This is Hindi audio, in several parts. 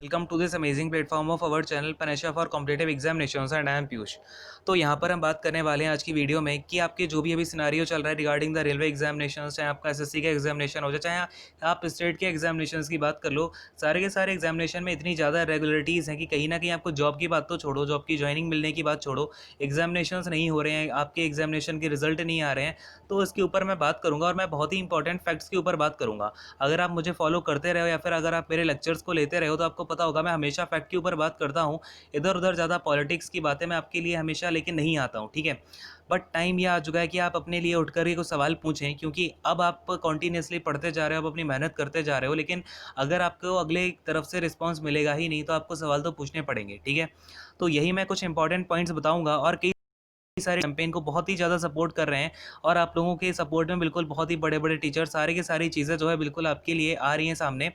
Welcome to this amazing platform of our channel Panesha for competitive examinations and I am Piyush. तो यहाँ पर हम बात करने वाले हैं आज की वीडियो में कि आपके जो भी अभी सिनारियो चल रहा है रिगार्डिंग द रेलवे एग्जामिनेशन, चाहे आपका एसएससी का एग्जामिनेशन हो जाए, चाहे आप स्टेट के एग्जामिनेशन की बात कर लो, सारे के सारे एग्जामिनेशन में इतनी ज़्यादा रेगुलरिटीज़ हैं कि कहीं ना कहीं आपको जॉब की बात तो छोड़ो, जॉब की ज्वाइनिंग मिलने की बात छोड़ो, एग्जामिनेशन नहीं हो रहे हैं, आपके एग्जामिनेशन के रिजल्ट नहीं आ रहे हैं। तो इसके ऊपर मैं बात करूँगा और मैं बहुत ही इंपॉर्टेंट फैक्ट्स के ऊपर बात करूँगा। अगर आप मुझे फॉलो करते रहे हो या फिर अगर आप मेरे लेक्चर्स को लेते रहे हो तो आपको पता होगा मैं हमेशा फैक्ट के ऊपर बात करता हूँ। इधर उधर ज़्यादा पॉलिटिक्स की बातें मैं आपके लिए हमेशा लेके नहीं आता हूँ, ठीक है। बट टाइम यह आ चुका है कि आप अपने लिए उठ कर के कुछ सवाल पूछें, क्योंकि अब आप कॉन्टीन्यूसली पढ़ते जा रहे हो, आप अपनी मेहनत करते जा रहे हो, लेकिन अगर आपको अगले तरफ से रिस्पॉन्स मिलेगा ही नहीं तो आपको सवाल तो पूछने पड़ेंगे, ठीक है। तो यही मैं कुछ इंपॉर्टेंट पॉइंट्स बताऊंगा और कई सारे कैंपेन को बहुत ही ज़्यादा सपोर्ट कर रहे हैं और आप लोगों के सपोर्ट में बिल्कुल बहुत ही बड़े बड़े टीचर सारे के सारी चीज़ें जो है बिल्कुल आपके लिए आ रही हैं सामने।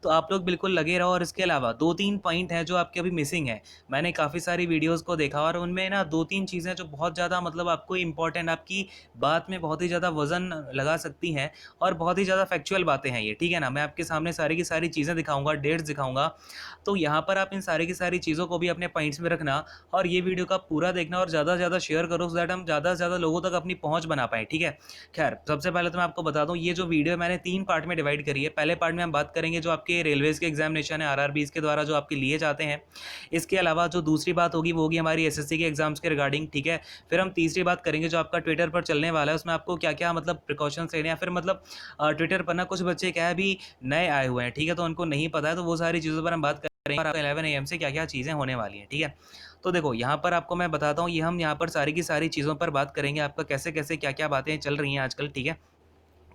तो आप लोग बिल्कुल लगे रहो। और इसके अलावा दो तीन पॉइंट हैं जो आपके अभी मिसिंग है। मैंने काफ़ी सारी वीडियोस को देखा और उनमें ना दो तीन चीज़ें जो बहुत ज़्यादा मतलब आपको इंपॉर्टेंट, आपकी बात में बहुत ही ज़्यादा वजन लगा सकती हैं और बहुत ही ज़्यादा फैक्चुअल बातें हैं ये, ठीक है ना। मैं आपके सामने सारी की सारी चीज़ें दिखाऊंगा, डेट्स दिखाऊंगा। तो यहाँ पर आप इन सारी की सारी चीज़ों को भी अपने पॉइंट्स में रखना और ये वीडियो का पूरा देखना और ज़्यादा से ज़्यादा शेयर करो सो दैट हम ज़्यादा से ज़्यादा लोगों तक अपनी पहुँच बना पाएँ, ठीक है। खैर, सबसे पहले तो मैं आपको बता दूँ, ये जो वीडियो मैंने 3 पार्ट में डिवाइड करी है। पहले पार्ट में हम बात करेंगे जो आपके रेलवेज़ के एग्जामिनेशन है, आरआरबीज़ के द्वारा जो आपके लिए जाते हैं। इसके अलावा जो दूसरी बात होगी वो होगी हमारी एसएससी के एग्जाम्स के रिगार्डिंग, ठीक है। फिर हम तीसरी बात करेंगे जो आपका ट्विटर पर चलने वाला है, उसमें आपको क्या-क्या मतलब प्रिकॉशंस लेने हैं। फिर मतलब ट्विटर पर ना कुछ बच्चे क्या है अभी नए आए हुए हैं, ठीक है, तो उनको नहीं पता है, तो वो सारी चीज़ों पर हम बात करेंगे और 11 AM से क्या-क्या चीज़ें होने वाली हैं, ठीक है। तो देखो यहाँ पर आपको मैं बताता हूँ, ये हम यहाँ पर सारी की सारी चीज़ों पर बात करेंगे, आपका कैसे-कैसे क्या-क्या बातें चल रही हैं आजकल, ठीक है।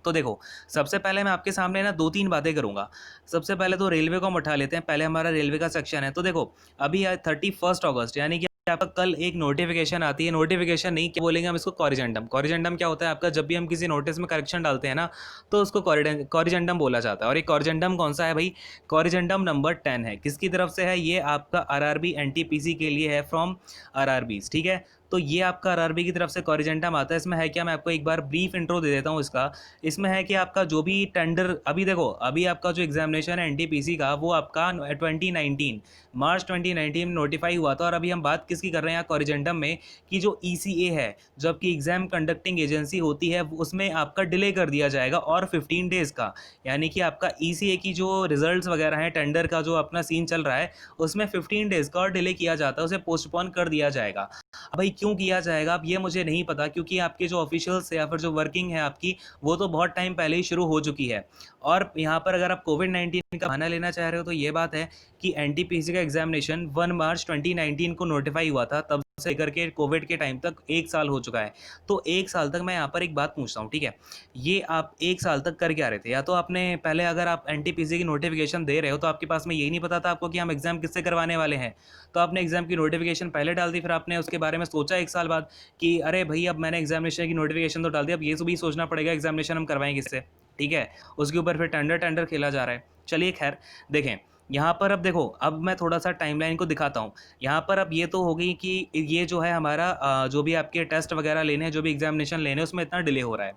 तो देखो, सबसे पहले मैं आपके सामने ना 2-3 बातें करूँगा। सबसे पहले तो रेलवे को हम उठा लेते हैं, पहले हमारा रेलवे का सेक्शन है। तो देखो, अभी 31 अगस्त यानी कि आपका कल एक नोटिफ़िकेशन आती है, नोटिफ़िकेशन नहीं क्या बोलेंगे हम इसको, कॉरिजेंडम। कॉरिजेंडम क्या होता है आपका, जब भी हम किसी नोटिस में करेक्शन डालते हैं ना, तो उसको कॉरिजेंडम बोला जाता है। और ये कॉरिजेंडम कौन-सा है भाई? कॉरिजेंडम नंबर 10 है। किसकी तरफ से है? ये आपका आरआरबी एनटीपीसी के लिए है, फ्रॉम आरआरबीज़, ठीक है। तो ये आपका आरआरबी की तरफ से कॉरिजेंडम आता है। इसमें है क्या, मैं आपको एक बार ब्रीफ इंट्रो दे देता हूँ इसका। इसमें है कि आपका जो भी टेंडर, अभी देखो, अभी आपका जो एग्जामिनेशन है एनटीपीसी का, वो आपका 2019 मार्च 2019 में नोटिफाई हुआ था। और अभी हम बात किसकी कर रहे हैं यहाँ कॉरिजेंडम में, कि जो ईसीए है, जो आपकी एग्जाम कंडक्टिंग एजेंसी होती है, उसमें आपका डिले कर दिया जाएगा और 15 डेज़ का। यानी कि आपका ईसीए की जो रिजल्ट्स वगैरह हैं, टेंडर का जो अपना सीन चल रहा है, उसमें 15 डेज़ का और डिले किया जाता है, उसे पोस्टपोन कर दिया जाएगा। अब भाई क्यों किया जाएगा, अब ये मुझे नहीं पता, क्योंकि आपके जो ऑफिशियल्स या फिर जो वर्किंग है आपकी, वो तो बहुत टाइम पहले ही शुरू हो चुकी है। और यहाँ पर अगर आप कोविड-19 का बहाना लेना चाह रहे हो तो ये बात है कि एनटीपीसी का एग्जामिनेशन 1 मार्च 2019 को नोटिफाई हुआ था, तब से लेकर के कोविड के टाइम तक 1 साल हो चुका है। तो 1 साल तक मैं यहाँ पर एक बात पूछता हूँ, ठीक है, ये आप 1 साल तक कर क्या रहे थे? या तो आपने पहले, अगर आप एनटीपीसी की नोटिफिकेशन दे रहे हो तो आपके पास में यही नहीं पता था आपको कि हम एग्जाम किससे करवाने वाले हैं, तो आपने एग्जाम की नोटिफिकेशन पहले डाल दी, फिर आपने उसके बारे में सोचा 1 साल बाद कि अरे भाई अब मैंने एग्जामिनेशन की नोटिफिकेशन तो डाल दी, अब ये भी सोचना पड़ेगा एग्जामिनेशन हम करवाएं किससे, ठीक है। उसके ऊपर फिर टेंडर टेंडर खेला जा रहा है। चलिए खैर, देखें यहाँ पर, अब देखो, अब मैं थोड़ा सा टाइमलाइन को दिखाता हूँ। यहाँ पर अब ये तो हो गई कि ये जो है हमारा जो भी आपके टेस्ट वगैरह लेने हैं, जो भी एग्जामिनेशन लेने हैं, उसमें इतना डिले हो रहा है।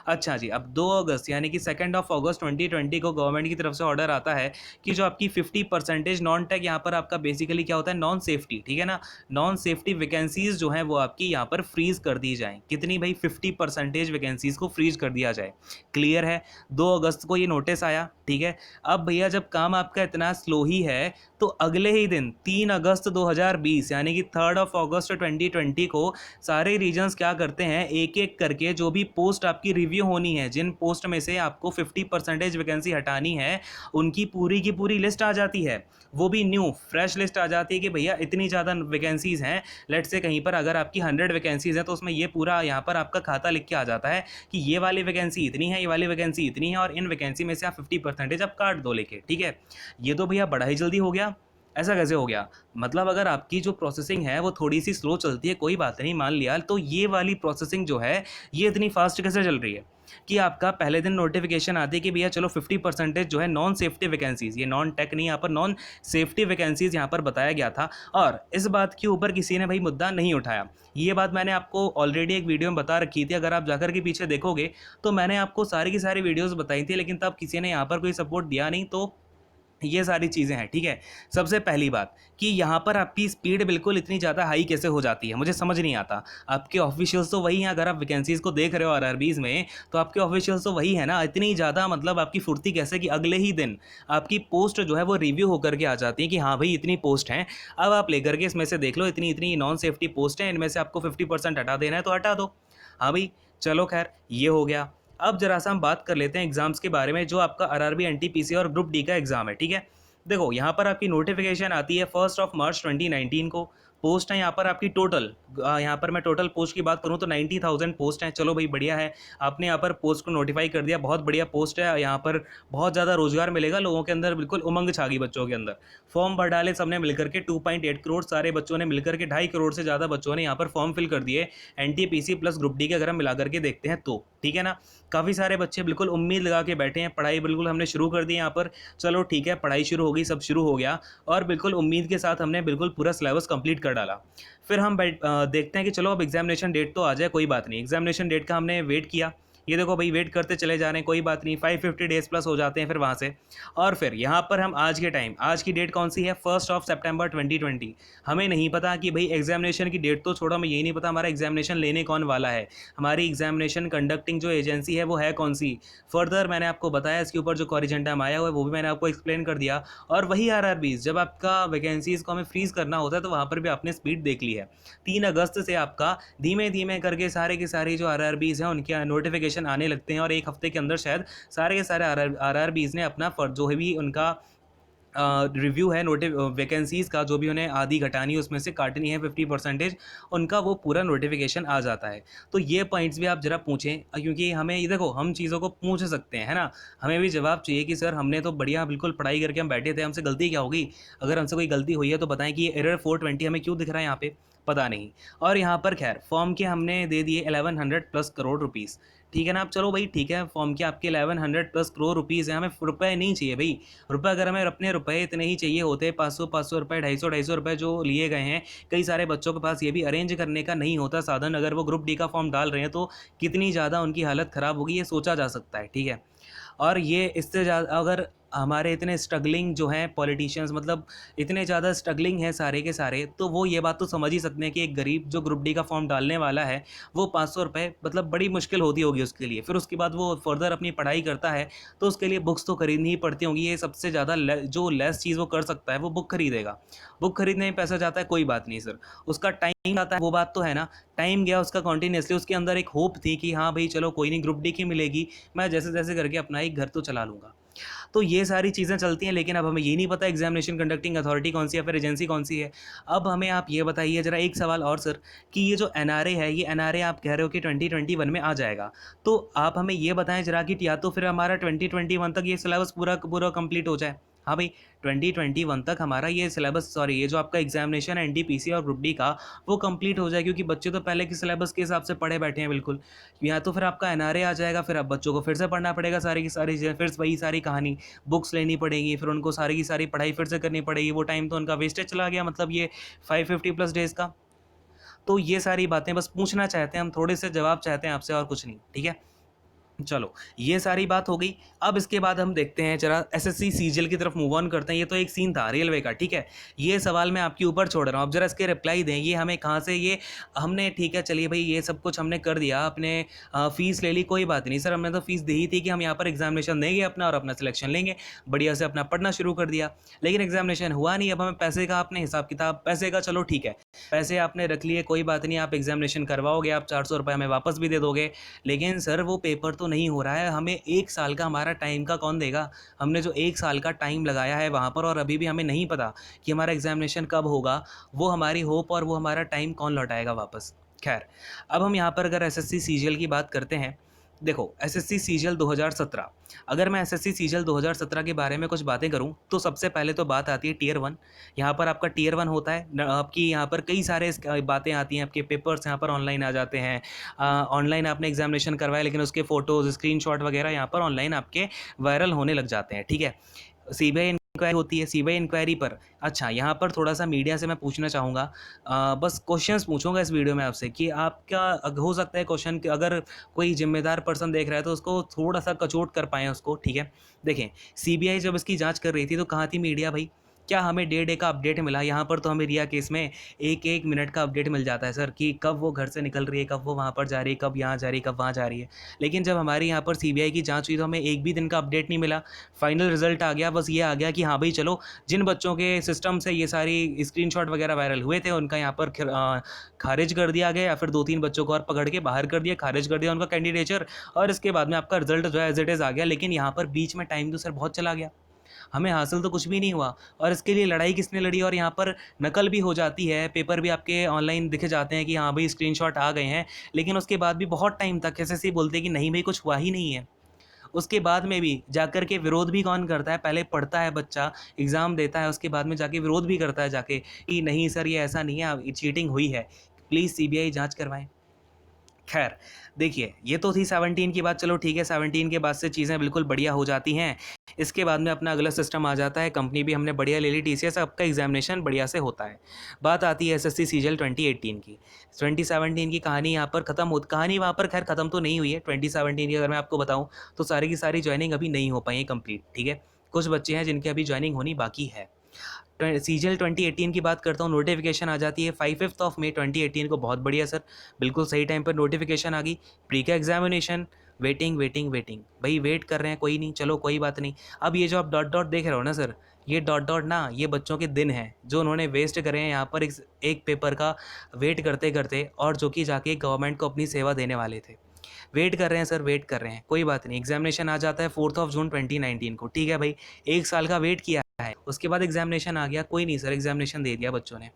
अच्छा जी, अब 2 अगस्त यानी कि 2 अगस्त 2020 को गवर्नमेंट की तरफ से ऑर्डर आता है कि जो आपकी 50% नॉन टेक, यहाँ पर आपका बेसिकली क्या होता है, नॉन सेफ्टी, ठीक है ना, नॉन सेफ्टी वैकेंसीज जो हैं वो आपकी यहाँ पर फ्रीज कर दी जाएँ। कितनी भाई? 50% वैकेंसीज को फ्रीज कर दिया जाए। क्लियर है? 2 अगस्त को ये नोटिस आया, ठीक है। अब भैया जब काम आपका इतना स्लो ही है, तो अगले ही दिन 3 अगस्त 2020 यानी कि 3 अगस्त 2020 को सारे रीजन्स क्या करते हैं, एक एक करके जो भी पोस्ट आपकी रिव्यू होनी है, जिन पोस्ट में से आपको 50% वैकेंसी हटानी है, उनकी पूरी की पूरी लिस्ट आ जाती है। वो भी न्यू फ्रेश लिस्ट आ जाती है कि भैया इतनी ज़्यादा वैकेंसीज़ हैं। लेट्स से कहीं पर अगर आपकी 100 वैकेंसीज़ हैं तो उसमें ये पूरा यहाँ पर आपका खाता लिख के आ जाता है कि ये वाली वैकेंसी इतनी है, ये वाली वैकेंसी इतनी है, और इन वैकेंसी में से आप 50% आप काट दो लेके, ठीक है। ये तो भैया बड़ा ही जल्दी हो गया। ऐसा कैसे हो गया? मतलब अगर आपकी जो प्रोसेसिंग है वो थोड़ी सी स्लो चलती है, कोई बात नहीं, मान लिया, तो ये वाली प्रोसेसिंग जो है ये इतनी फास्ट कैसे चल रही है कि आपका पहले दिन नोटिफिकेशन आती है कि भैया चलो 50% जो है नॉन सेफ्टी वैकेंसीज, ये नॉन टेक नहीं, यहाँ पर नॉन सेफ्टी वैकेंसीज यहाँ पर बताया गया था। और इस बात के ऊपर किसी ने भाई मुद्दा नहीं उठाया। ये बात मैंने आपको ऑलरेडी एक वीडियो में बता रखी थी, अगर आप जाकर के पीछे देखोगे तो मैंने आपको सारी की सारी वीडियोस बताई थी, लेकिन तब किसी ने यहाँ पर कोई सपोर्ट दिया नहीं। तो ये सारी चीज़ें हैं, ठीक है। सबसे पहली बात कि यहाँ पर आपकी स्पीड बिल्कुल इतनी ज़्यादा हाई कैसे हो जाती है, मुझे समझ नहीं आता। आपके ऑफिशियल्स तो वही हैं, अगर आप वैकेंसीज़ को देख रहे हो आरआरबीज़ में, तो आपके ऑफिशियल्स तो वही है ना। इतनी ज़्यादा मतलब आपकी फुर्ती कैसे कि अगले ही दिन आपकी पोस्ट जो है वो रिव्यू होकर के आ जाती है कि हाँ भाई इतनी पोस्ट हैं, अब आप लेकर के इसमें से देख लो, इतनी इतनी नॉन सेफ्टी पोस्ट हैं, इनमें से आपको 50% हटा देना है तो हटा दो। हाँ भाई, चलो खैर ये हो गया। अब जरा सा हम बात कर लेते हैं एग्जाम्स के बारे में, जो आपका आरआरबी, एनटीपीसी और ग्रुप डी का एग्जाम है, ठीक है। देखो यहाँ पर आपकी नोटिफिकेशन आती है 1 मार्च 2019 को। पोस्ट है यहाँ पर आपकी टोटल, यहाँ पर मैं टोटल पोस्ट की बात करूँ तो 90,000 पोस्ट हैं। चलो भाई बढ़िया है, आपने यहाँ पर पोस्ट को नोटिफाई कर दिया, बहुत बढ़िया पोस्ट है। यहाँ पर बहुत ज़्यादा रोजगार मिलेगा लोगों के अंदर, बिल्कुल उमंग छा गई बच्चों के अंदर। फॉर्म भर डाले सबने मिलकर के, 2.8 करोड़ सारे बच्चों ने मिलकर के, 2.5 करोड़ से ज़्यादा बच्चों ने यहाँ पर फॉर्म फिल कर दिए एनटीपीसी प्लस ग्रुप डी के, अगर हम मिला करके देखते हैं तो, ठीक है ना। काफ़ी सारे बच्चे बिल्कुल उम्मीद लगा के बैठे हैं, पढ़ाई बिल्कुल हमने शुरू कर दी यहाँ पर। चलो ठीक है, पढ़ाई शुरू हो गई, सब शुरू हो गया और बिल्कुल उम्मीद के साथ हमने बिल्कुल पूरा सिलेबस कंप्लीट कर डाला। फिर हम देखते हैं कि चलो अब एग्जामिनेशन डेट तो आ जाए, कोई बात नहीं। एग्जामिनेशन डेट का हमने वेट किया, ये देखो भाई वेट करते चले जा रहे हैं, कोई बात नहीं, 550 डेज प्लस हो जाते हैं फिर वहाँ से। और फिर यहाँ पर हम आज के टाइम, आज की डेट कौन सी है, 1 सितंबर 2020। हमें नहीं पता कि भाई एग्जामिनेशन की डेट तो छोड़ो, हमें यही नहीं पता हमारा एग्जामिनेशन लेने कौन वाला है, हमारी एग्जामिनेशन कंडक्टिंग जो एजेंसी है वो है कौन सी। फर्दर मैंने आपको बताया इसके ऊपर जो कॉरिजेंडम आया हुआ है वो भी मैंने आपको एक्सप्लेन कर दिया। और वही आरआरबीज, जब आपका वैकेंसीज़ को हमें फ्रीज़ करना होता है तो वहाँ पर भी आपने स्पीड देख ली है। 3 अगस्त से आपका धीमे धीमे करके सारे के सारे जो आरआरबीज़ हैं उनके नोटिफिकेशन आने लगते हैं, और 1 हफ्ते के अंदर शायद सारे के सारे आरआरबीज़ ने अपना जो है भी उनका रिव्यू है वैकेंसीज़ का, जो भी उन्हें आधी घटानी है उसमें से काटनी है 50%, उनका वो पूरा नोटिफिकेशन आ जाता है। तो ये पॉइंट्स भी आप ज़रा पूछें, क्योंकि हमें ये देखो हम चीज़ों को पूछ सकते हैं, है ना। हमें भी जवाब चाहिए कि सर हमने तो बढ़िया बिल्कुल पढ़ाई करके हम बैठे थे, हमसे गलती क्या होगी। अगर हमसे कोई गलती हुई है तो बताएं कि ये एरर 420 हमें क्यों दिख रहा है यहाँ पे, पता नहीं। और यहाँ पर खैर फॉर्म के हमने दे दिए 1100 प्लस करोड़ रुपीज़, ठीक है ना। अब चलो भाई ठीक है, फॉर्म के आपके 1100 प्लस करोड़ रुपीज़ हैं, हमें रुपए नहीं चाहिए भाई। रुपए अगर हमें अपने रुपए इतने ही चाहिए होते, 500 रुपए, 250 रुपए जो लिए गए हैं, कई सारे बच्चों के पास ये भी अरेंज करने का नहीं होता साधन, अगर वो ग्रुप डी का फॉर्म डाल रहे हैं तो कितनी ज़्यादा उनकी हालत ख़राब होगी ये सोचा जा सकता है, ठीक है। और ये इससे ज़्यादा अगर हमारे इतने स्ट्रगलिंग जो हैं पॉलिटिशियंस, मतलब इतने ज़्यादा स्ट्रगलिंग हैं सारे के सारे, तो वो ये बात तो समझ ही सकते हैं कि एक गरीब जो ग्रुप डी का फॉर्म डालने वाला है वो 500 रुपये मतलब बड़ी मुश्किल होती होगी उसके लिए। फिर उसके बाद वो फर्दर अपनी पढ़ाई करता है तो उसके लिए बुक्स तो खरीदनी ही पड़ती होंगी। ये सबसे ज़्यादा जो लेस चीज़ वो कर सकता है वो बुक खरीदेगा। बुक खरीदने में पैसा जाता है, कोई बात नहीं सर, उसका टाइम आता है, वो बात तो है ना। टाइम गया उसका कॉन्टीन्यूसली, उसके अंदर एक होप थी कि हाँ भाई चलो कोई नहीं, ग्रुप डी की मिलेगी, मैं जैसे जैसे करके अपना एक घर तो चला लूँगा। तो ये सारी चीज़ें चलती हैं, लेकिन अब हमें ये नहीं पता एग्जामिनेशन कंडक्टिंग अथॉरिटी कौन सी है, फिर एजेंसी कौन सी है। अब हमें आप ये बताइए ज़रा एक सवाल और सर, कि ये जो एनआरए है, ये एनआरए आप कह रहे हो कि 2021 में आ जाएगा, तो आप हमें ये बताएं ज़रा कि या तो फिर हमारा 2021 तक ये सिलेबस पूरा पूरा कंप्लीट हो जाए। हाँ भाई, 2021 तक हमारा ये सिलेबस, सॉरी ये जो आपका एग्जामिनेशन है एनटीपीसी और ग्रुप डी का, वो कंप्लीट हो जाए, क्योंकि बच्चे तो पहले के सिलेबस के हिसाब से पढ़े बैठे हैं बिल्कुल। या तो फिर आपका एनआरए आ जाएगा, फिर अब बच्चों को फिर से पढ़ना पड़ेगा सारी की सारी चीज़ें, फिर वही सारी कहानी, बुक्स लेनी पड़ेगी, फिर उनको सारी की सारी पढ़ाई फिर से करनी पड़ेगी, वो टाइम तो उनका वेस्टेज चला गया, मतलब ये 550 प्लस डेज़ का। तो ये सारी बातें बस पूछना चाहते हैं हम, थोड़े से जवाब चाहते हैं आपसे और कुछ नहीं, ठीक है। चलो ये सारी बात हो गई। अब इसके बाद हम देखते हैं जरा एसएससी सीजीएल की तरफ मूव ऑन करते हैं। ये तो एक सीन था रेलवे का, ठीक है। ये सवाल मैं आपके ऊपर छोड़ रहा हूँ, अब जरा इसके रिप्लाई दें, ये हमें कहाँ से, ये हमने ठीक है चलिए भाई ये सब कुछ हमने कर दिया, अपने फ़ीस ले ली, कोई बात नहीं सर, हमने तो फ़ीस दी ही थी कि हम यहाँ पर एग्जामिनेशन देंगे अपना और अपना सिलेक्शन लेंगे, बढ़िया से अपना पढ़ना शुरू कर दिया, लेकिन एग्जामिनेशन हुआ नहीं। अब हमें पैसे का आपने हिसाब किताब, पैसे का चलो ठीक है, पैसे आपने रख लिए, कोई बात नहीं, आप एग्जामिनेशन करवाओगे, आप 400 रुपये हमें वापस भी दे दोगे, लेकिन सर वो पेपर तो नहीं हो रहा है, हमें 1 साल का हमारा टाइम का कौन देगा। हमने जो 1 साल का टाइम लगाया है वहाँ पर, और अभी भी हमें नहीं पता कि हमारा एग्जामिनेशन कब होगा, वो हमारी होप और वो हमारा टाइम कौन लौटाएगा वापस। खैर, अब हम यहाँ पर अगर एसएससी सीजीएल की बात करते हैं, देखो एसएससी सीजीएल 2017, अगर मैं एसएससी सीजीएल 2017 के बारे में कुछ बातें करूं तो सबसे पहले तो बात आती है टीयर 1। यहाँ पर आपका टीयर 1 होता है, आपकी यहाँ पर कई सारे बातें आती हैं, आपके पेपर्स यहाँ पर ऑनलाइन आ जाते हैं, ऑनलाइन आपने एग्जामिनेशन करवाया लेकिन उसके फ़ोटोज़ स्क्रीनशॉट वगैरह यहाँ पर ऑनलाइन आपके वायरल होने लग जाते हैं, ठीक है। सीबीआई इंक्वायरी होती है सीबीआई इंक्वायरी पर। अच्छा, यहाँ पर थोड़ा-सा मीडिया से मैं पूछना चाहूँगा, बस क्वेश्चंस पूछूँगा इस वीडियो में आपसे कि आपका हो सकता है क्वेश्चन कि अगर कोई ज़िम्मेदार पर्सन देख रहा है तो उसको थोड़ा-सा कचोट कर पाएँ उसको, ठीक है? देखें, सीबीआई जब इसकी जाँच कर रही थी तो कहाँ थी मीडिया भई? क्या हमें डे का अपडेट मिला? यहाँ पर तो हमें रिया केस में 1-1 मिनट का अपडेट मिल जाता है सर कि कब वो घर से निकल रही है, कब वो वहाँ पर जा रही है, कब यहाँ जा रही है, कब वहाँ जा रही है। लेकिन जब हमारे यहाँ पर सीबीआई की जाँच हुई तो हमें 1 भी दिन का अपडेट नहीं मिला। फाइनल रिज़ल्ट आ गया, बस ये आ गया कि हाँ भई चलो, जिन बच्चों के सिस्टम से ये सारी स्क्रीनशॉट वगैरह वायरल हुए थे उनका यहाँ पर खारिज कर दिया गया, या फिर 2-3 बच्चों को और पकड़ के बाहर कर दिया, खारिज कर दिया उनका कैंडिडेचर, और इसके बाद में आपका रिज़ल्ट जो है एज़ इट इज़ आ गया। लेकिन यहाँ पर बीच में टाइम तो सर बहुत चला गया। हमें हासिल तो कुछ भी नहीं हुआ, और इसके लिए लड़ाई किसने लड़ी, और यहाँ पर नकल भी हो जाती है, पेपर भी आपके ऑनलाइन दिखे जाते हैं कि हाँ भाई स्क्रीनशॉट आ गए हैं, लेकिन उसके बाद भी बहुत टाइम तक एसएससी बोलते हैं कि नहीं भाई कुछ हुआ ही नहीं है। उसके बाद में भी जाकर के विरोध भी कौन करता है, पहले पढ़ता है बच्चा, एग्ज़ाम देता है, उसके बाद में जाके विरोध भी करता है जाके कि नहीं सर ये ऐसा नहीं है, चीटिंग हुई है, प्लीज़ सीबीआई जाँच करवाएँ। खैर, देखिए ये तो थी 17 की बात, चलो ठीक है, 17 के बाद से चीज़ें बिल्कुल बढ़िया हो जाती हैं। इसके बाद में अपना अगला सिस्टम आ जाता है, कंपनी भी हमने बढ़िया ले ली टीसीएस, आपका एग्जामिनेशन बढ़िया से होता है। बात आती है एसएससी सीजीएल 2018 की। 2017 की कहानी यहाँ पर ख़त्म हो, कहानी वहाँ पर खैर ख़त्म तो नहीं हुई है। 2017 की अगर मैं आपको बताऊँ तो सारी की सारी जॉइनिंग अभी नहीं हो पाई है कंप्लीट, ठीक है? कुछ बच्चे हैं जिनकी अभी जॉइनिंग होनी बाकी है। सीजीएल 2018 की बात करता हूँ, नोटिफिकेशन आ जाती है 5 ऑफ मई 2018 को। बहुत बढ़िया सर, बिल्कुल सही टाइम पर नोटिफिकेशन आ गई। प्री का एग्जामिनेशन, वेटिंग वेटिंग वेटिंग, भाई वेट कर रहे हैं, कोई नहीं, चलो कोई बात नहीं। अब ये जो आप डॉट डॉट देख रहे हो ना सर, ये डॉट डॉट ना ये बच्चों के दिन हैं जो उन्होंने वेस्ट करे हैं यहाँ पर एक पेपर का वेट करते करते, और जो कि जाके गवर्नमेंट को अपनी सेवा देने वाले थे। वेट कर रहे हैं सर, वेट कर रहे हैं, कोई बात नहीं। एग्जामिनेशन आ जाता है 4 जून 2019 को, ठीक है भाई, 1 साल का वेट किया है। उसके बाद एग्जामिनेशन आ गया, कोई नहीं सर, एग्जामिनेशन दे दिया बच्चों ने।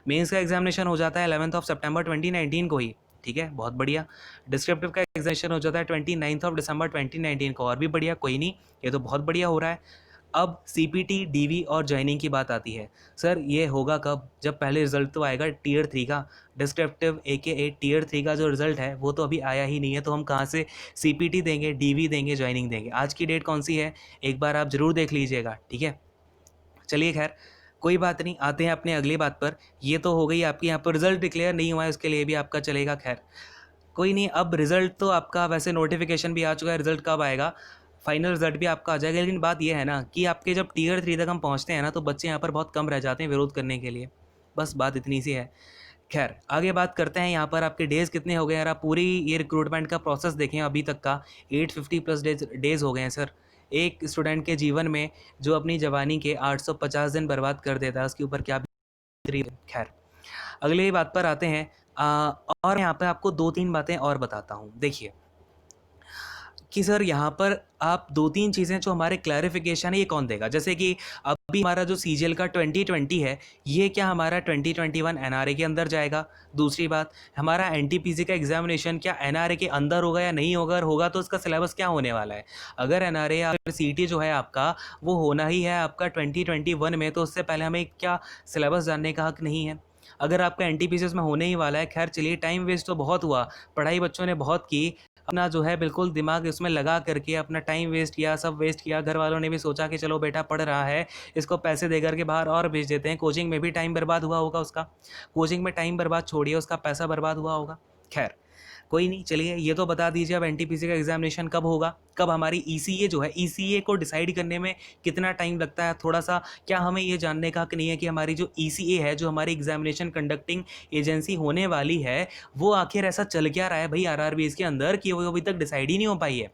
मेंस का एग्जामिनेशन हो जाता है 11 सितंबर 2019 को ही, ठीक है, बहुत बढ़िया। डिस्क्रिप्टिव का एग्जामिनेशन हो जाता है 29 दिसंबर 2019 को, और भी बढ़िया, कोई नहीं, ये तो बहुत बढ़िया हो रहा है। अब सीपीटी, डीवी और जॉइनिंग की बात आती है। सर ये होगा कब? जब पहले रिजल्ट तो आएगा टियर 3 का, डिस्क्रिप्टिव AKA टियर 3 का जो रिजल्ट है वो तो अभी आया ही नहीं है, तो हम कहाँ से सीपीटी देंगे, डीवी देंगे, जॉइनिंग देंगे? आज की डेट कौन सी है, एक बार आप ज़रूर देख लीजिएगा, ठीक है? चलिए खैर, कोई बात नहीं, आते हैं अपने अगली बात पर। ये तो हो गई आपकी, यहाँ पर रिजल्ट डिक्लेयर नहीं हुआ है उसके लिए भी आपका चलेगा, खैर कोई नहीं। अब रिजल्ट तो आपका वैसे नोटिफिकेशन भी आ चुका है, रिजल्ट कब आएगा, फाइनल रिजल्ट भी आपका आ जाएगा। लेकिन बात यह है ना कि आपके जब टियर 3 तक हम पहुँचते हैं ना, तो बच्चे यहाँ पर बहुत कम रह जाते हैं विरोध करने के लिए, बस बात इतनी सी है। खैर आगे बात करते हैं, यहाँ पर आपके डेज़ कितने हो गए यार, आप पूरी ये रिक्रूटमेंट का प्रोसेस देखें अभी तक का, 850 प्लस डेज़ हो गए हैं सर। एक स्टूडेंट के जीवन में जो अपनी जवानी के 850 दिन बर्बाद कर देता है, उसके ऊपर क्या बीत। खैर अगली बात पर आते हैं। और यहाँ पे आपको 2-3 बातें और बताता हूँ। देखिए कि सर यहाँ पर आप 2-3 चीज़ें जो हमारे क्लैरिफिकेशन है ये कौन देगा? जैसे कि अभी हमारा जो सीजीएल का 2020 है, ये क्या हमारा 2021 एनआरए के अंदर जाएगा? दूसरी बात, हमारा एनटीपीसी का एग्जामिनेशन क्या एनआरए के अंदर होगा या नहीं होगा? अगर होगा तो उसका सिलेबस क्या होने वाला है? अगर एनआरए या फिर सीईटी जो है आपका वो होना ही है आपका 2021 में, तो उससे पहले हमें क्या सिलेबस जानने का हक नहीं है? अगर आपका एनटीपीसी उसमें होने ही वाला है, खैर चलिए, टाइम वेस्ट तो बहुत हुआ, पढ़ाई बच्चों ने बहुत की, अपना जो है बिल्कुल दिमाग उसमें लगा करके अपना टाइम वेस्ट किया, सब वेस्ट किया। घर वालों ने भी सोचा कि चलो बेटा पढ़ रहा है, इसको पैसे दे करके बाहर और भेज देते हैं, कोचिंग में भी टाइम बर्बाद हुआ होगा उसका, कोचिंग में टाइम बर्बाद छोड़िए, उसका पैसा बर्बाद हुआ होगा। खैर कोई नहीं, चलिए ये तो बता दीजिए अब एनटीपीसी का एग्जामिनेशन कब होगा, कब हमारी ईसीए जो है, ईसीए को डिसाइड करने में कितना टाइम लगता है थोड़ा सा, क्या हमें ये जानने का हक नहीं है कि हमारी जो ईसीए है, जो हमारी एग्जामिनेशन कंडक्टिंग एजेंसी होने वाली है, वो आखिर ऐसा चल क्या रहा है भाई आरआरबीएस के अंदर कि वो अभी तक डिसाइड ही नहीं हो पाई है।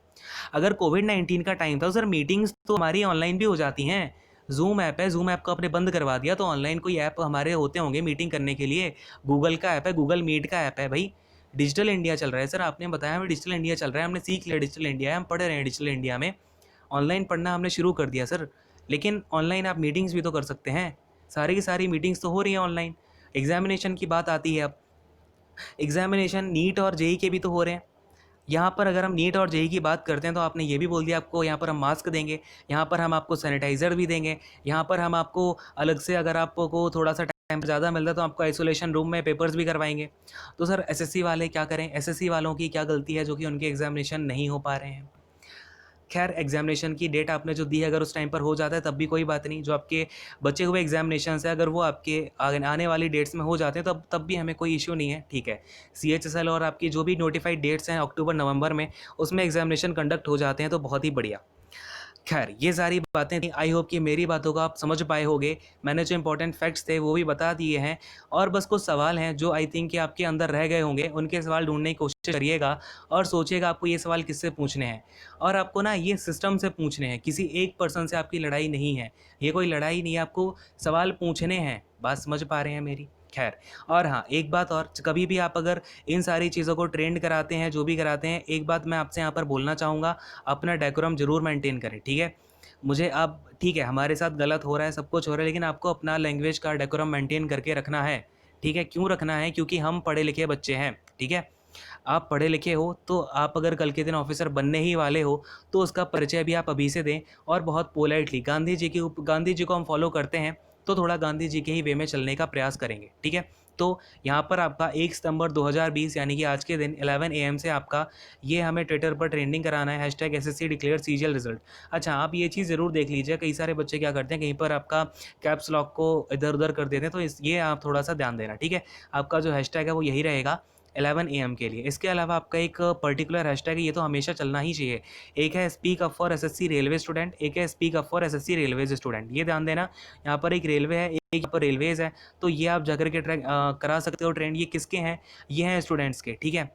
अगर कोविड-19 का टाइम था सर, मीटिंग्स तो हमारी ऑनलाइन भी हो जाती हैं। ज़ूम ऐप है, ज़ूम ऐप को आपने बंद करवा दिया, तो ऑनलाइन कोई ऐप हमारे होते होंगे मीटिंग करने के लिए। गूगल का ऐप है, गूगल मीट का ऐप है भाई। डिजिटल इंडिया चल रहा है सर, आपने बताया हमें डिजिटल इंडिया चल रहा है, हमने सीख लिया डिजिटल इंडिया है, हम पढ़ रहे हैं डिजिटल इंडिया में, ऑनलाइन पढ़ना हमने शुरू कर दिया सर। लेकिन ऑनलाइन आप मीटिंग्स भी तो कर सकते हैं, सारी की सारी मीटिंग्स तो हो रही हैं ऑनलाइन। एग्जामिनेशन की बात आती है, अब एग्जामिनेशन नीट और जेई के भी तो हो रहे हैं। यहाँ पर अगर हम नीट और जेई की बात करते हैं तो आपने ये भी बोल दिया आपको यहाँ पर हम मास्क देंगे, यहाँ पर हम आपको सैनिटाइज़र भी देंगे, यहाँ पर हम आपको अलग से, अगर आपको थोड़ा सा टाइम ज़्यादा मिल रहा है तो आपको आइसोलेशन रूम में पेपर्स भी करवाएंगे। तो सर एसएससी वाले क्या करें, एसएससी वालों की क्या गलती है जो कि उनके एग्जामिनेशन नहीं हो पा रहे हैं? खैर एग्जामिनेशन की डेट आपने जो दी है, अगर उस टाइम पर हो जाता है तब भी कोई बात नहीं। जो आपके बचे हुए एग्जामिनेशन है अगर वो आपके आने वाली डेट्स में हो जाते हैं तब भी हमें कोई इश्यू नहीं है, ठीक है। CHSL और आपकी जो भी नोटिफाइड डेट्स हैं अक्टूबर नवंबर में, उसमें एग्जामिनेशन कंडक्ट हो जाते हैं, तो बहुत ही बढ़िया। खैर ये सारी बातें थी, आई होप कि मेरी बातों को आप समझ पाए होंगे। मैंने जो इंपॉर्टेंट फैक्ट्स थे वो भी बता दिए हैं, और बस कुछ सवाल हैं जो आई थिंक कि आपके अंदर रह गए होंगे, उनके सवाल ढूंढने की कोशिश करिएगा और सोचिएगा आपको ये सवाल किससे पूछने हैं। और आपको ना ये सिस्टम से पूछने हैं, किसी एक पर्सन से आपकी लड़ाई नहीं है, ये कोई लड़ाई नहीं है, आपको सवाल पूछने हैं। बात समझ पा रहे हैं मेरी? खैर, और हाँ एक बात और, कभी भी आप अगर इन सारी चीज़ों को ट्रेंड कराते हैं, जो भी कराते हैं, एक बात मैं आपसे यहाँ पर बोलना चाहूँगा, अपना डेकोरम ज़रूर मेंटेन करें, ठीक है। मुझे आप ठीक है, हमारे साथ गलत हो रहा है, सब कुछ हो रहा है, लेकिन आपको अपना लैंग्वेज का डेकोरम मेंटेन करके रखना है, ठीक है। क्यों रखना है? क्योंकि हम पढ़े लिखे बच्चे हैं, ठीक है। आप पढ़े लिखे हो तो आप अगर कल के दिन ऑफिसर बनने ही वाले हो तो उसका परिचय भी आप अभी से दें, और बहुत पोलाइटली। गांधी जी को हम फॉलो करते हैं तो थोड़ा गांधी जी के ही वे में चलने का प्रयास करेंगे, ठीक है। तो यहाँ पर आपका 1 सितंबर 2020 यानी कि आज के दिन 11 AM से आपका ये हमें ट्विटर पर ट्रेंडिंग कराना है, #SSC डिक्लेयर CGL रिजल्ट। अच्छा, आप ये चीज़ ज़रूर देख लीजिए, कई सारे बच्चे क्या करते हैं, कहीं पर आपका कैप्स लॉक को इधर उधर कर देते हैं, तो ये आप थोड़ा सा ध्यान देना, ठीक है। आपका जो हैशटैग है वो यही रहेगा 11 AM के लिए। इसके अलावा आपका एक पर्टिकुलर हैशटैग है, ये तो हमेशा चलना ही चाहिए। एक है speak up for SSC railway student, एक है speak up for SSC railways student. ये ध्यान देना, यहाँ पर एक रेलवे है, एक यहाँ पर रेलवेज है, तो ये आप जाकर के करा सकते हो ट्रेंड। ये किसके हैं? ये हैं स्टूडेंट्स के, ठीक है।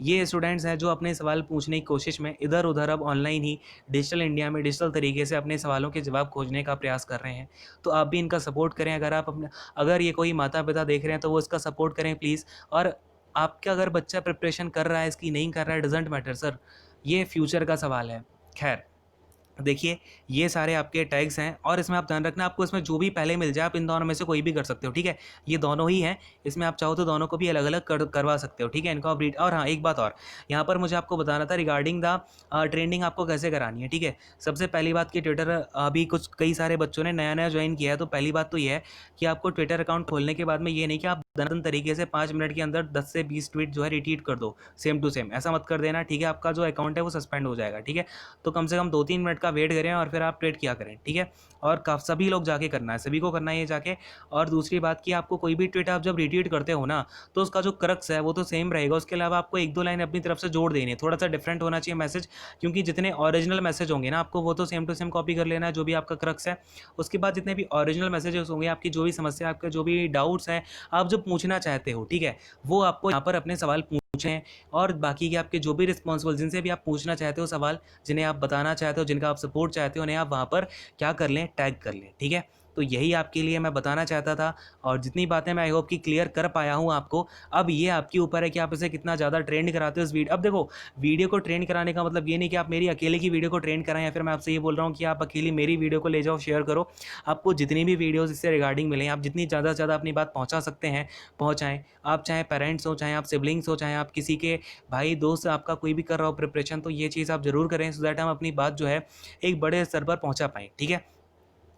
ये स्टूडेंट्स हैं जो अपने सवाल पूछने की कोशिश में इधर उधर अब ऑनलाइन ही डिजिटल इंडिया में डिजिटल तरीके से अपने सवालों के जवाब खोजने का प्रयास कर रहे हैं। तो आप भी इनका सपोर्ट करें। अगर ये कोई माता पिता देख रहे हैं तो वो इसका सपोर्ट करें प्लीज़। और आपका अगर बच्चा प्रिपरेशन कर रहा है, इसकी नहीं कर रहा है, डजेंट मैटर सर, ये फ्यूचर का सवाल है। खैर देखिए, ये सारे आपके टैग्स हैं, और इसमें आप ध्यान रखना, आपको इसमें जो भी पहले मिल जाए आप इन दोनों में से कोई भी कर सकते हो, ठीक है। ये दोनों ही हैं, इसमें आप चाहो तो दोनों को भी अलग अलग करवा सकते हो, ठीक है। इनको आप रीड। और हाँ एक बात और, यहाँ पर मुझे आपको बताना था रिगार्डिंग द ट्रेंडिंग आपको कैसे करानी है, ठीक है। सबसे पहली बात कि ट्विटर अभी कुछ कई सारे बच्चों ने नया नया ज्वाइन किया है, तो पहली बात तो ये है कि आपको ट्विटर अकाउंट खोलने के बाद में ये नहीं कि आप धनाधन तरीके से 5 मिनट के अंदर 10 से 20 ट्वीट जो है रिट्वीट कर दो सेम टू सेम, ऐसा मत कर देना, ठीक है। आपका जो अकाउंट है वो सस्पेंड हो जाएगा, ठीक है। तो कम से कम 2-3 मिनट का वेट करें और फिर आप ट्वीट किया करें, ठीक है। और सभी लोग जाके करना है, सभी को करना है ये जाके। और दूसरी बात कि आपको कोई भी ट्वीट आप जब रिट्वीट करते हो ना, तो उसका जो क्रक्स है वो तो सेम रहेगा, उसके अलावा आपको 1-2 लाइन अपनी तरफ से जोड़ देनी है, थोड़ा सा डिफरेंट होना चाहिए मैसेज, क्योंकि जितने ओरिजिनल मैसेज होंगे ना आपको वो तो सेम टू सेम कॉपी कर लेना है, जो भी आपका क्रक्स है। उसके बाद जितने भी ओरिजिनल मैसेजेस होंगे, आपकी जो भी समस्या, आपके जो भी डाउट्स हैं, आप जो पूछना चाहते हो, ठीक है, वो आपको यहाँ पर अपने सवाल पूछें। और बाकी के आपके जो भी रिस्पॉन्सिबल, जिनसे भी आप पूछना चाहते हो सवाल, जिन्हें आप बताना चाहते हो, जिनका आप सपोर्ट चाहते हो, उन्हें आप वहाँ पर क्या कर लें, टैग कर लें, ठीक है। तो यही आपके लिए मैं बताना चाहता था, और जितनी बातें मैं आई होप कि क्लियर कर पाया हूँ आपको। अब ये आपके ऊपर है कि आप इसे कितना ज़्यादा ट्रेंड कराते हो इस वीडियो। अब देखो, वीडियो को ट्रेंड कराने का मतलब ये नहीं कि आप मेरी अकेले की वीडियो को ट्रेंड कराएं, या फिर मैं आपसे ये बोल रहा हूँ कि आप अकेली मेरी वीडियो को ले जाओ, शेयर करो। आपको जितनी भी वीडियोज़ इससे रिगार्डिंग मिलें, आप जितनी ज़्यादा से ज़्यादा अपनी बात पहुँचा सकते हैं पहुँचाएँ। आप चाहे पेरेंट्स हो, चाहे आप सिबलिंग्स हो, चाहे आप किसी के भाई दोस्त आपका कोई भी कर रहा हो प्रिपरेशन, तो ये चीज़ आप ज़रूर करें, सो दैट हम अपनी बात जो है एक बड़े स्तर पर पहुंचा पाएँ, ठीक है।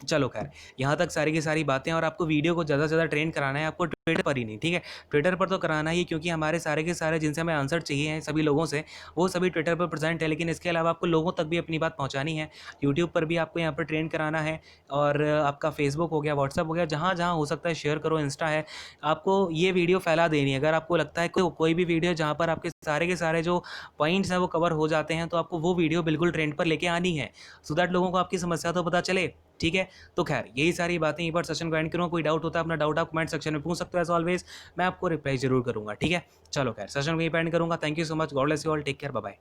चलो खैर, यहाँ तक सारी की सारी बातें। और आपको वीडियो को ज़्यादा से ज़्यादा ट्रेंड कराना है, आपको ट्विटर पर ही नहीं, ठीक है। ट्विटर पर तो कराना ही, क्योंकि हमारे सारे के सारे जिनसे हमें आंसर चाहिए हैं सभी लोगों से, वो सभी ट्विटर पर प्रेजेंट है। लेकिन इसके अलावा आपको लोगों तक भी अपनी बात पहुँचानी है। यूट्यूब पर भी आपको यहाँ पर ट्रेंड कराना है, और आपका फेसबुक हो गया, व्हाट्सअप हो गया, जहाँ जहाँ हो सकता है शेयर करो, इंस्टा है, आपको ये वीडियो फैला देनी है। अगर आपको लगता है कोई भी वीडियो जहाँ पर आपके सारे के सारे जो पॉइंट्स हैं वो कवर हो जाते हैं, तो आपको वो वीडियो बिल्कुल ट्रेंड पर लेके आनी है, सो दैट लोगों को आपकी समस्या तो पता चले, ठीक है। तो खैर यही सारी बातें, एक बार सेशन को एंड करूँगा। कोई डाउट होता है अपना डाउट आप कमेंट सेक्शन में पूछ सकते हो, एज ऑलवेज मैं आपको रिप्लाई जरूर करूँगा, ठीक है। चलो खैर, सेशन को यहीं पे एंड करूँगा। Thank you so much, God bless you all, take care, bye bye.